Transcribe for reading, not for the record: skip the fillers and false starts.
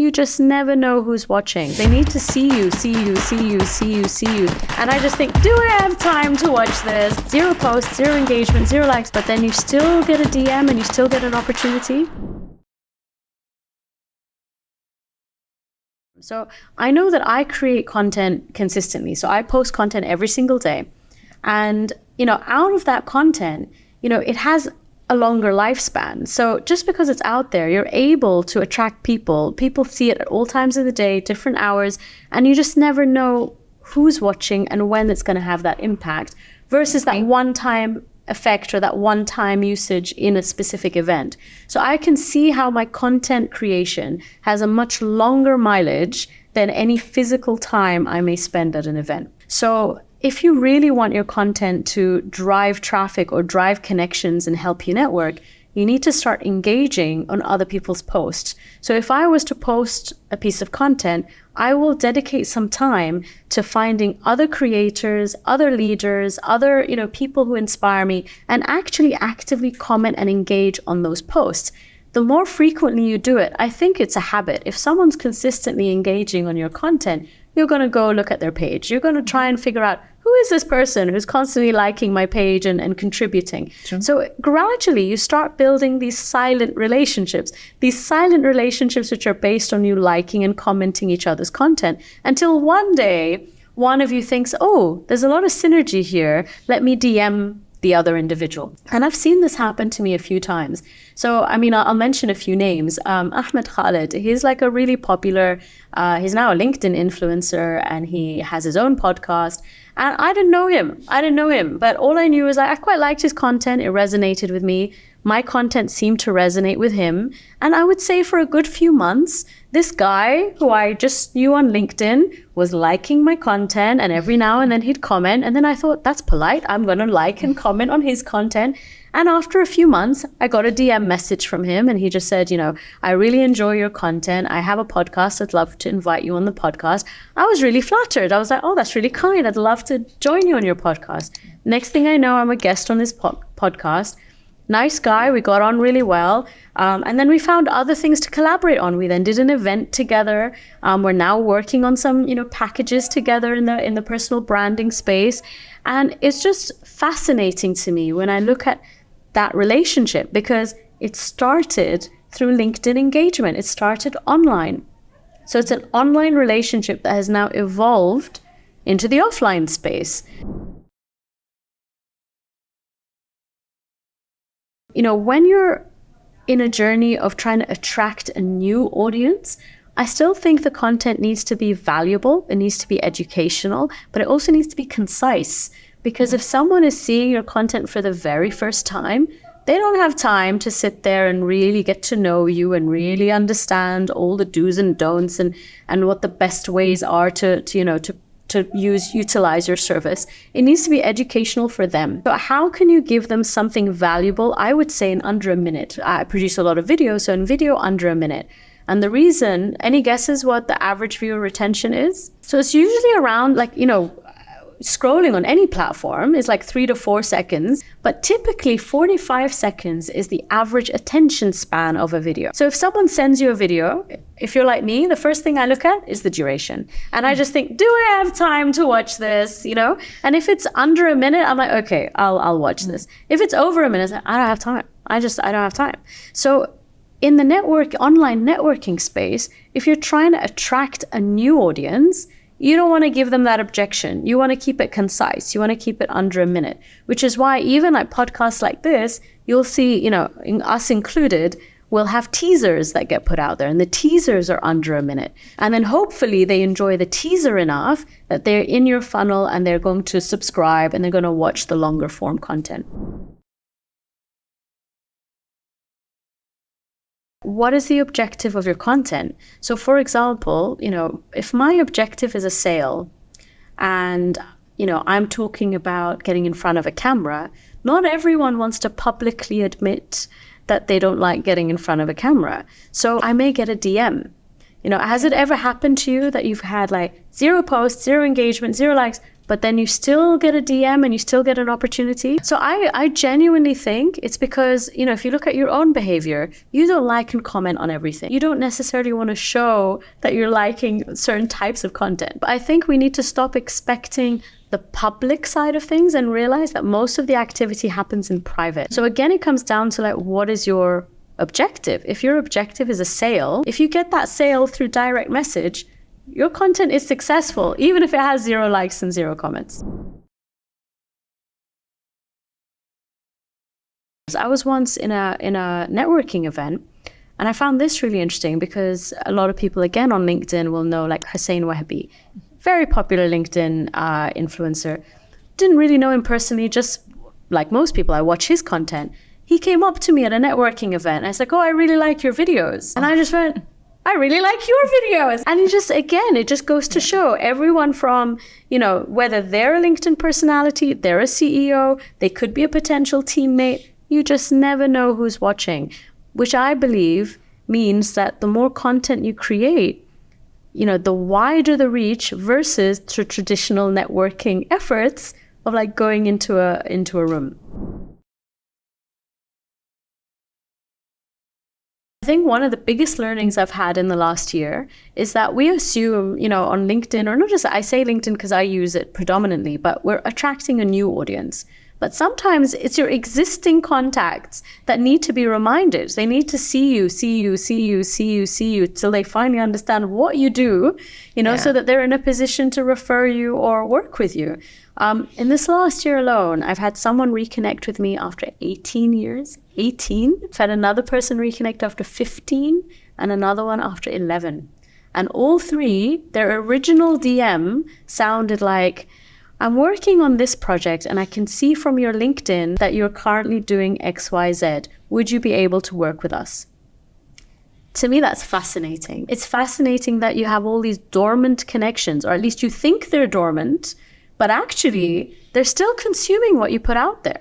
you just never know who's watching. They need to see you, see you, see you, see you, see you. And I just think, do I have time to watch this? 0 posts, 0 engagement, 0 likes, but then you still get a DM and you still get an opportunity. So I know that I create content consistently. So I post content every single day. And, out of that content, it has a longer lifespan. So just because it's out there, you're able to attract people. People see it at all times of the day, different hours, and you just never know who's watching and when it's going to have that impact versus that one-time effect or that one-time usage in a specific event. So I can see how my content creation has a much longer mileage than any physical time I may spend at an event. So if you really want your content to drive traffic or drive connections and help you network, you need to start engaging on other people's posts. So if I was to post a piece of content, I will dedicate some time to finding other creators, other leaders, other, people who inspire me, and actually actively comment and engage on those posts. The more frequently you do it, I think it's a habit. If someone's consistently engaging on your content, you're going to go look at their page. You're going to try and figure out, who is this person who's constantly liking my page and contributing? Sure. So gradually you start building these silent relationships which are based on you liking and commenting each other's content, until one day one of you thinks, oh, there's a lot of synergy here. Let me DM the other individual. And I've seen this happen to me a few times. So, I'll mention a few names. Ahmed Khaled, he's like a really popular, he's now a LinkedIn influencer, and he has his own podcast. And I didn't know him, but all I knew is I quite liked his content. It resonated with me. My content seemed to resonate with him. And I would say for a good few months, this guy who I just knew on LinkedIn was liking my content, and every now and then he'd comment. And then I thought, that's polite. I'm going to like and comment on his content. And after a few months, I got a DM message from him, and he just said, I really enjoy your content. I have a podcast. I'd love to invite you on the podcast. I was really flattered. I was like, oh, that's really kind. I'd love to join you on your podcast. Next thing I know, I'm a guest on his podcast. Nice guy. We got on really well. And then we found other things to collaborate on. We then did an event together. We're now working on some, packages together in the personal branding space. And it's just fascinating to me when I look at that relationship, because it started through LinkedIn engagement. It started online. So it's an online relationship that has now evolved into the offline space. When you're in a journey of trying to attract a new audience, I still think the content needs to be valuable. It needs to be educational, but it also needs to be concise. Because if someone is seeing your content for the very first time, they don't have time to sit there and really get to know you and really understand all the do's and don'ts and what the best ways are to utilize your service. It needs to be educational for them. So how can you give them something valuable? I would say in under a minute. I produce a lot of videos, so in video, under a minute. And the reason, any guesses what the average viewer retention is? So it's usually around scrolling on any platform is like 3 to 4 seconds, but typically 45 seconds is the average attention span of a video. So if someone sends you a video, if you're like me, the first thing I look at is the duration. And I just think, do I have time to watch this? And if it's under a minute, I'm like, okay, I'll watch this. If it's over a minute, I don't have time. I don't have time. So in the online networking space, if you're trying to attract a new audience, you don't want to give them that objection. You want to keep it concise. You want to keep it under a minute, which is why even like podcasts like this, you'll see, us included, we'll have teasers that get put out there, and the teasers are under a minute. And then hopefully they enjoy the teaser enough that they're in your funnel and they're going to subscribe and they're going to watch the longer form content. What is the objective of your content? So for example, if my objective is a sale and, I'm talking about getting in front of a camera, not everyone wants to publicly admit that they don't like getting in front of a camera. So I may get a DM. Has it ever happened to you that you've had like 0 posts, 0 engagement, 0 likes, but then you still get a DM and you still get an opportunity. So I genuinely think it's because, if you look at your own behavior, you don't like and comment on everything. You don't necessarily want to show that you're liking certain types of content. But I think we need to stop expecting the public side of things and realize that most of the activity happens in private. So again, it comes down to what is your objective? If your objective is a sale, if you get that sale through direct message, your content is successful, even if it has 0 likes and 0 comments. I was once in a networking event, and I found this really interesting because a lot of people, again, on LinkedIn will know Hussein Wahbi, very popular LinkedIn influencer. Didn't really know him personally, just like most people, I watch his content. He came up to me at a networking event, and I was like, oh, I really like your videos. And I just went, I really like your videos. And it just goes to show everyone from, whether they're a LinkedIn personality, they're a CEO, they could be a potential teammate. You just never know who's watching, which I believe means that the more content you create, the wider the reach versus the traditional networking efforts of going into a room. I think one of the biggest learnings I've had in the last year is that we assume, on LinkedIn, or not just, I say LinkedIn because I use it predominantly, but we're attracting a new audience. But sometimes it's your existing contacts that need to be reminded. They need to see you till they finally understand what you do, so that they're in a position to refer you or work with you. In this last year alone, I've had someone reconnect with me after 18 years. 18. I've had another person reconnect after 15 and another one after 11. And all three, their original DM sounded like, I'm working on this project and I can see from your LinkedIn that you're currently doing XYZ. Would you be able to work with us? To me, that's fascinating. It's fascinating that you have all these dormant connections, or at least you think they're dormant, but actually they're still consuming what you put out there.